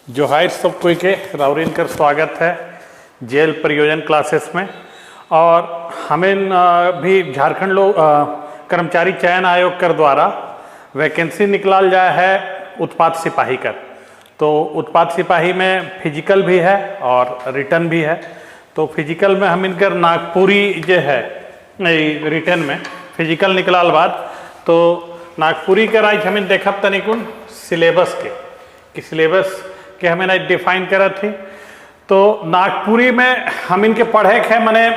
जो हायर सब कोई के राउरिन कर स्वागत है जेल परियोजन क्लासेस में। और हमें भी झारखंड लोग कर्मचारी चयन आयोग कर द्वारा वैकेंसी निकाल जाए है उत्पाद सिपाही कर। तो उत्पाद सिपाही में फिजिकल भी है और रिटर्न भी है। तो फिजिकल में हम इनकर नागपुरी जो है रिटर्न में फिजिकल निकलाल बाद तो नागपुरी के राइट हमें देखब तनिकुन सिलेबस के सिलेबस के हमें नहीं डिफाइन करा थी। तो नागपुरी में हम इनके पढ़े के मने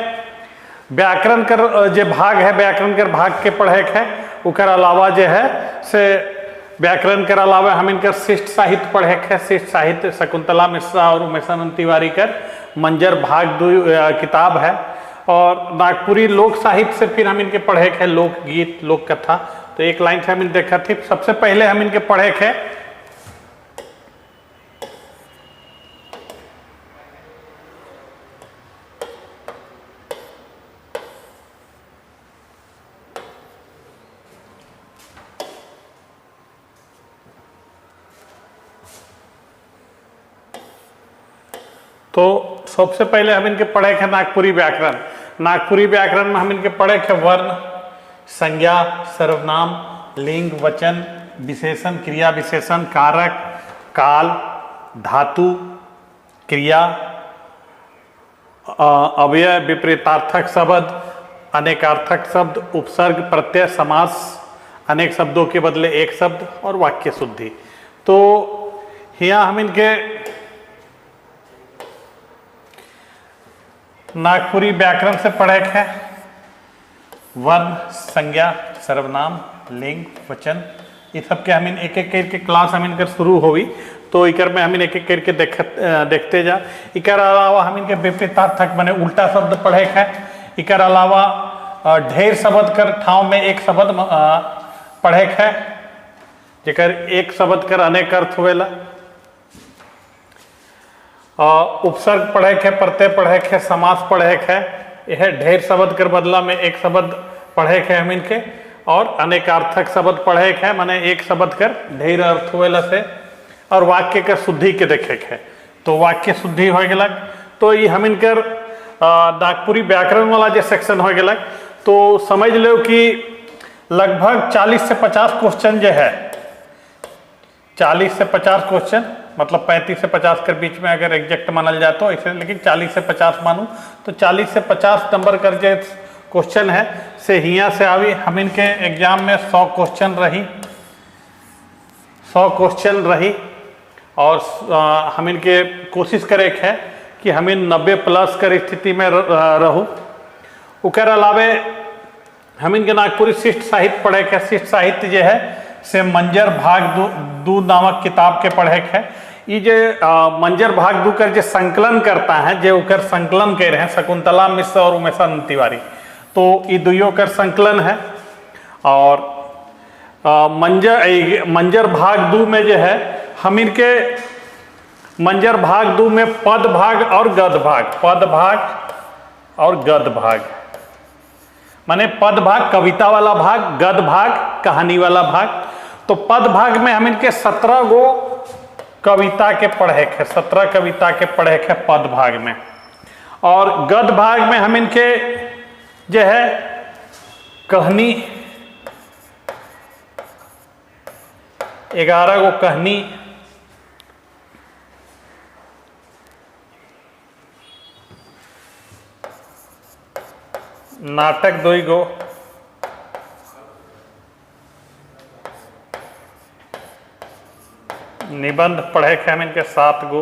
व्याकरण कर जो भाग है व्याकरण कर भाग के पढ़े के उकर अलावा जो है से व्याकरण के अलावा हम इनकर शिष्ट साहित्य पढ़े के शिष्ट साहित्य शकुंतला मिश्रा और उमेशानंद तिवारी कर मंजर भाग 2 किताब है। और नागपुरी लोक साहित्य से फिर हम इनके पढ़े के लोकगीत लोक कथा। तो एक लाइन से हम इन देखा थी। सबसे पहले हम इनके पढ़े के तो सबसे पहले हम इनके पढ़े थे नागपुरी व्याकरण। नागपुरी व्याकरण में हम इनके पढ़े थे वर्ण संज्ञा सर्वनाम लिंग वचन विशेषण क्रिया विशेषण कारक काल धातु क्रिया अव्यय विपरीतार्थक शब्द अनेकार्थक शब्द उपसर्ग प्रत्यय समास अनेक शब्दों के बदले एक शब्द और वाक्य शुद्धि। तो यहाँ हम इनके नागपुरी व्याकरण से पढ़े हैं वर्ण संज्ञा सर्वनाम लिंग वचन ये सब के हम एक एक करके क्लास हम इनकर शुरू होगी। तो इकर में हम एक एक करके देखते जा। इकर अलावा हम इनके विपरीतार्थक बने उल्टा शब्द पढ़े हैं। इकर अलावा ढेर शब्द कर ठाव में एक शब्द पढ़े है जेकर एक शब्द कर अनेक अर्थ होवेला। उपसर्ग पढ़े के प्रत्यय पढ़े के समास पढ़े के यह ढेर शब्द कर बदला में एक शब्द पढ़े के हम इनके और अनेकार्थक शब्द पढ़े के माने एक शब्द कर ढेर अर्थ होवेला से और वाक्य के शुद्धि के देखे के। तो वाक्य शुद्धि हो गलक। तो ये हम इनकर नागपुरी व्याकरण वाला जो सेक्शन हो गलक। तो समझ लो कि लगभग 40 से 50 क्वेश्चन जो है 40 से 50 क्वेश्चन मतलब 35 से 50 के बीच में अगर एग्जैक्ट मानल जाए तो ऐसे, लेकिन 40 से 50 मानूं तो 40 से 50 नंबर कर जो क्वेश्चन है से हिया से आवी। हम इनके एग्जाम में 100 क्वेश्चन रही और हम इनके कोशिश करे है कि हम इन 90 प्लस कर स्थिति में रहूँ। उकर अलावे हम इनके नागपुरी शिष्ट साहित्य पढ़े के शिष्ट साहित्य जो है से मंजर भाग 2 नामक किताब के पढ़े है। ये जो मंजर भाग 2 कर जो संकलन करता है जो उकर संकलन कह रहे हैं शकुंतला मिश्र और उमेशानंद तिवारी। तो ये दुइयों कर संकलन है। और मंजर भाग 2 में जो है हम इनके मंजर भाग 2 में पद भाग और गद भाग माने पद भाग कविता वाला भाग गद भाग कहानी वाला भाग। तो पद भाग में हम इनके 17 गो कविता के पढ़े के 17 कविता के पढ़े के पद भाग में। और गद भाग में हम इनके जो है कहानी 11 गो कहानी नाटक 2 गो निबंध पढ़े के हम इनके 7 गो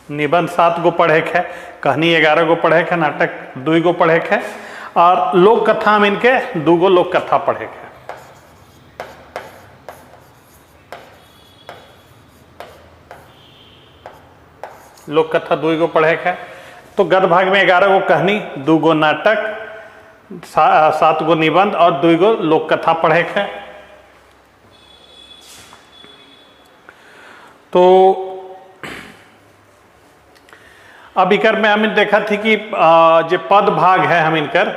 निबंध 7 गो पढ़े के कहानी 11 गो पढ़े के नाटक 2 गो पढ़े के और लोक कथा हम इनके 2 गो लोक कथा पढ़े के। लोक कथा 2 गो पढ़े के। तो गद भाग में 11 गो कहानी 2 गो नाटक 7 गो निबंध और 2 गो लोक कथा पढ़े के। तो अब इकर में हमें देखा थी कि जो पद भाग है हम इनकर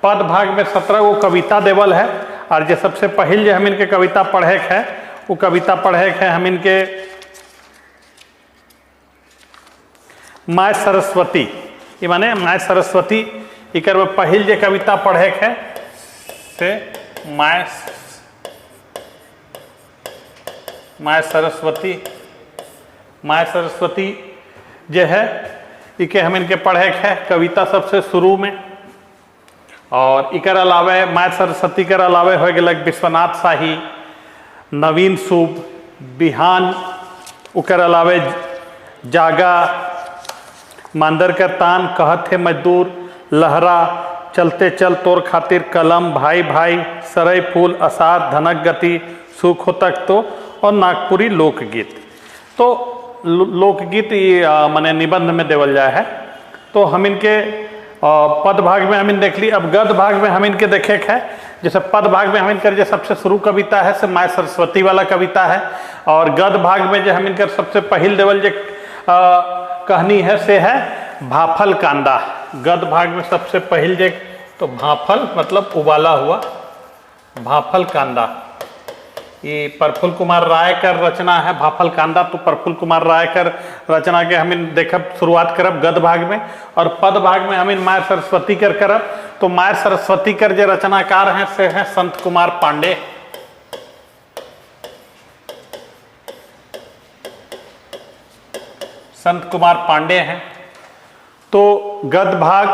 पद भाग में 17 गो कविता देवल है। और जो सबसे पहले जो हम इनके कविता पढ़े है वो कविता पढ़े है हम इनके माय सरस्वती, ये माने माय सरस्वती इकर में पहिल जे कविता पढ़े है से माय सरस्वती जे है इके हम इनके पढ़े है कविता सबसे शुरू में। और इकर अलावे माय सरस्वती कर अलावे हो गए विश्वनाथ शाही, नवीन सूब, बिहान, उकर अलावे जागा, मांदर कर तान, कहत है मजदूर, लहरा, चलते चल तोर खातिर, कलम, भाई भाई, सरई फूल, असार, धनक गति, सुख हो तक तो, और नागपुरी लोकगीत। तो लोकगीत ये माने निबंध में देवल जाए है। तो हम इनके पद भाग में हम इन देख ली। अब गद्य भाग में हम इनके देखे है, जैसे पद भाग में हम इनकर जो सबसे शुरू कविता है से माय सरस्वती वाला कविता है, और गद्य भाग में जो हम इनकर सबसे पहिल देवल जो कहानी है से है भाफल कांदा। गद्य भाग में सबसे पहिल जो तो भाफल मतलब उबाला हुआ, भाफल कांदा, ये प्रफुल्ल कुमार राय कर रचना है भाफल कांदा। तो प्रफुल्ल कुमार राय कर रचना के हम इन देखब शुरुआत करब गद्य भाग में, और पद भाग में हम इन माय सरस्वती कर करब। तो माय सरस्वती कर जो रचनाकार हैं से हैं संत कुमार पांडे। संत कुमार पांडे हैं। तो गद्य भाग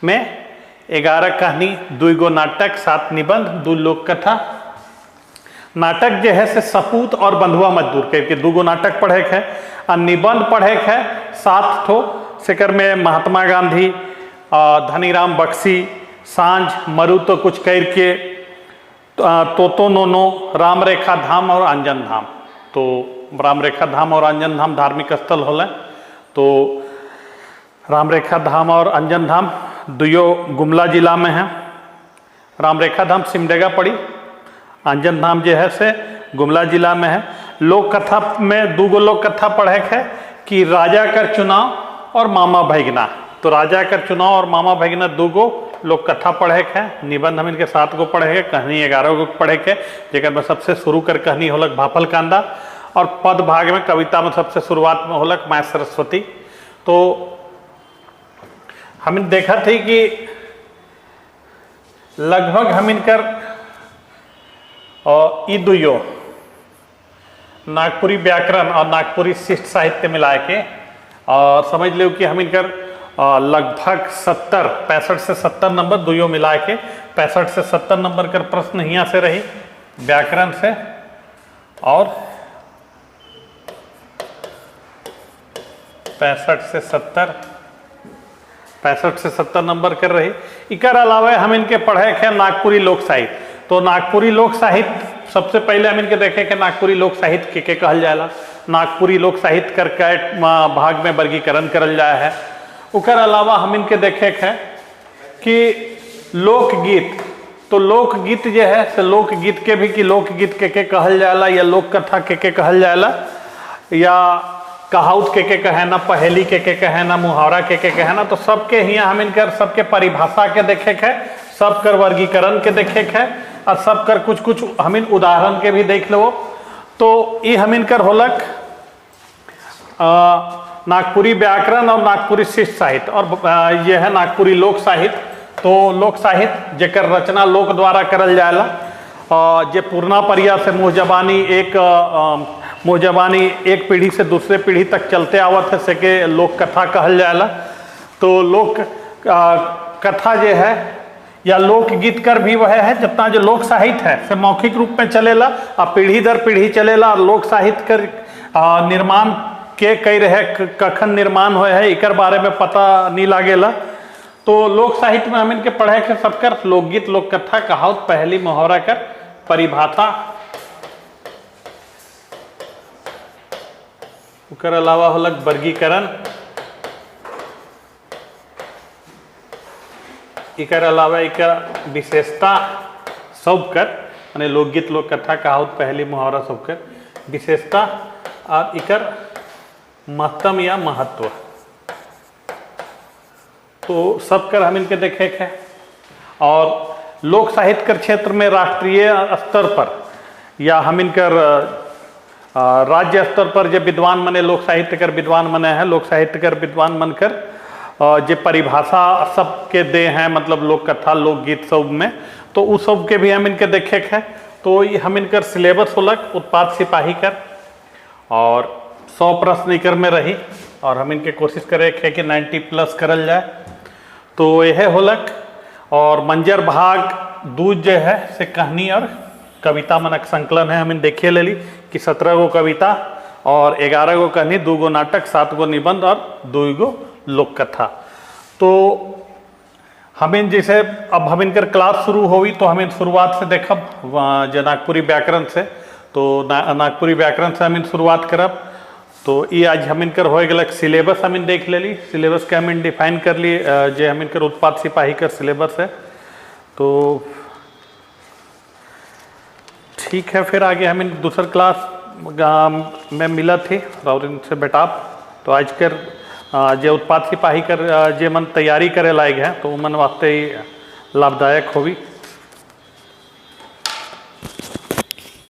में 11 कहानी, 2 गो नाटक, 7 निबंध, 2 लोक कथा। नाटक जो है से सपूत और बंधुआ मजदूर के 2 गो नाटक पढ़े है, और निबंध पढ़े है 7 ठो। सेकर में महात्मा गांधी, धनीराम बक्सी, सांझ, मरु तो कुछ कर के, तोतो नोनो, राम रेखा धाम और अंजन धाम। तो राम रेखा धाम और अंजन धाम धार्मिक स्थल होले। तो राम रेखा धाम और अंजन धाम दुयो गुमला जिला में है। राम रेखा धाम सिमडेगा पड़ी, अंजन धाम जो है से गुमला जिला में है। लोक कथा में 2 गो लोक कथा पढ़े है कि राजा कर चुनाव और मामा भैगना। तो राजा कर चुनाव और मामा भैगना 2 गो लोक कथा पढ़े है। निबंध हम इनके 7 गो पढ़े है, कहानी 11 गो पढ़े है, जेकर में सबसे शुरू कर कहानी होलक भाफल कांदा, और पद भाग में कविता में सबसे शुरुआत में होलक माय सरस्वती। तो हम देखा थी कि लगभग हम इनकर और ई दुयो नागपुरी व्याकरण और नागपुरी शिष्ट साहित्य मिला के, और समझ लो कि हम इनकर लगभग 65 से 70 नंबर दुयो मिला के 65 से 70 नंबर कर प्रश्न यहाँ से रही व्याकरण से, और 65 से 70 नंबर कर रही। इकर अलावा हम इनके पढ़े हैं नागपुरी लोक साहित्य। तो नागपुरी लोक साहित्य सबसे पहले हम इनके देखे कि नागपुरी लोक साहित्य के कहल जाएला। नागपुरी लोक साहित्य कर कैट भाग में वर्गीकरण करल जाए है। उकर अलावा हम इनके देखे हैं कि लोकगीत, तो लोकगीत जो है से लोकगीत के भी कि लोकगीत के कहल जाएला, या लोक कथा के कहल जाएला, या कहावत के कहे ना, पहेली के कहे ना, मुहावरा के कहे ना। तो सबके हियाँ हम इनकर सबके परिभाषा के देखे है, सब कर वर्गीकरण के देखे है, और सब कर कुछ कुछ हम इन उदाहरण के भी देख लो। तो ये हम इनकर होलक नागपुरी व्याकरण और नागपुरी शिष्ट साहित्य, और ये है नागपुरी लोक साहित्य। तो लोक साहित्य जेकर रचना लोक द्वारा करल जाएला, जे पूर्णा परिया से मुँह जबानी एक पीढ़ी से दूसरे पीढ़ी तक चलते आवत है, सेके लोक कथा कहल जाएला। तो लोक कथा जो है या लोकगीत कर भी वह है, जितना जो लोक साहित्य है से मौखिक रूप में चलेला और पीढ़ी दर पीढ़ी चलेला। और लोक साहित्य कर निर्माण के कई रहे, कखन निर्माण हुए है इकर बारे में पता नहीं लागेला। तो लोक साहित्य में हम इनके पढ़े के सबकर लोकगीत, लोक कथा, कहावत, पहेली, मुहावरा कर परिभाषा। उकर अलावा होलक वर्गीकरण, इकर अलावा इकर विशेषता सब कर माने लोकगीत, लोक कथा, कहावत, पहेली, मुहावरा सब कर विशेषता, और इकर महत्तम या महत्व। तो सब कर हम इनके देखे हैं। और लोक साहित्य के क्षेत्र में राष्ट्रीय स्तर पर या हम इनकर राज्य स्तर पर जो विद्वान मने लोक साहित्यकर विद्वान मने हैं, लोक साहित्यकर विद्वान मनकर जो परिभाषा सबके दे हैं, मतलब लोक कथा लोकगीत सब में, तो उस सब के भी हम इनके देखे हैं। तो ये हम इनकर सिलेबस होलक उत्पाद सिपाही कर और 100 प्रश्न इकर में रही, और हम इनके कोशिश करे है कि 90+ करल जाए। तो यह होलक। और मंजर भाग 2 जो है से कहानी और कविता मनक संकलन है, हम इन देखिए ले ली कि 17 गो कविता और 11 गो कहानी, 2 गो नाटक, 7 गो निबंध और 2 गो लोक कथा। तो हमें जैसे अब हम इनकर क्लास शुरू हुई तो हमें शुरुआत से देखब जो नागपुरी व्याकरण से, तो नागपुरी व्याकरण से हम इन शुरुआत करब। तो ये आज हम इनकर हो गल सिलेबस हम इन देख ले ली, सिलेबस के हम इन डिफाइन कर लिए जो हम इनकर उत्पाद सिपाही का सिलेबस है। तो ठीक है, फिर आगे हम इन दूसर क्लास में मिला थी और इनसे बेटाब। तो आज कर जो उत्पाद सिपाही कर जे मन तैयारी करे लायक है तो मन वास्ते ही लाभदायक होगी।